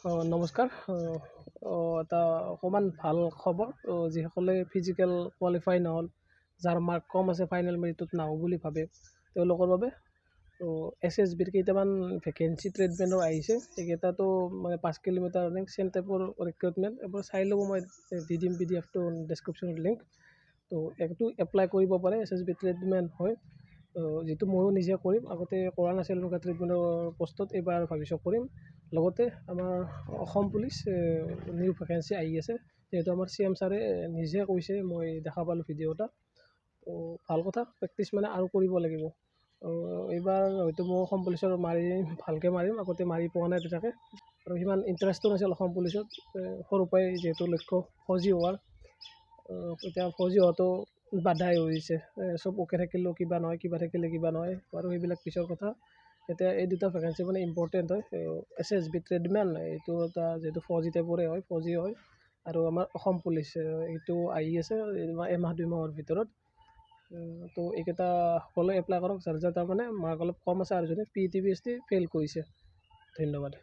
নমস্কাৰ। এটা অকণমান ভাল খবৰ, যিসকলে ফিজিকেল কোৱালিফাই নহ'ল, যাৰ মাৰ্ক কম আছে, ফাইনেল মেৰিটত নাহোঁ বুলি ভাবে, তেওঁলোকৰ বাবে SSBৰ কেইটামান ভেকেঞ্চি ট্ৰেডমেণ্টৰ আহিছে। এইকেইটাতো মানে 5 কিলোমিটাৰ ৰানিং চেম টাইপৰ ৰিক্ৰুইটমেণ্ট। এবাৰ চাই ল'ব, মই দি দিম PDF-টো ডেছক্ৰিপশ্যনত লিংক। তো এইটো এপ্লাই কৰিব পাৰে। SSB ট্ৰেডমেণ্ট হয়, যিটো ময়ো নিজে কৰিম। আগতে কৰা নাছিলোঁ এনেকুৱা ট্ৰেডমেণ্টৰ পষ্টত, এইবাৰ ভাবিছোঁ কৰিম। লগতে আমাৰ অসম পুলিচ নিউ ভেকেঞ্চি আহি আছে, যিহেতু আমাৰ CM ছাৰে নিজে কৈছে, মই দেখা পালোঁ ভিডিঅ' এটা। তো ভাল কথা, প্ৰেক্টিচ মানে আৰু কৰিব লাগিব। এইবাৰ হয়তো মই অসম পুলিচৰ ভালকৈ মাৰিম, আগতে মাৰি পোৱা নাই তেনেকৈ, আৰু সিমান ইণ্টাৰেষ্টো নাছিল অসম পুলিচত। সৰুৰ পৰাই যিহেতু লক্ষ্য ফৌজি হোৱাৰ, এতিয়া ফৌজি হোৱাটো বাধাই হৈছে। চব ওকে থাকিলেও কিবা নহয়, কিবা থাকিলে কিবা নহয়, আৰু সেইবিলাক পিছৰ কথা। এতিয়া এই দুটা ভেকেঞ্চি মানে ইম্পৰ্টেণ্ট হয়। SSB ট্ৰেডমেন, এইটো এটা যিহেতু ফৌজি টাইপৰে হয়, ফৌজি হয়। আৰু আমাৰ অসম পুলিচ এইটো আহি আছে এমাহ 2 মাহৰ ভিতৰত। তো এইকেইটা সকলোৱে এপ্লাই কৰক, যাৰ তাৰমানে মাৰ্ক অলপ কম আছে আৰু যদি PET PST ফেইল কৰিছে। ধন্যবাদ।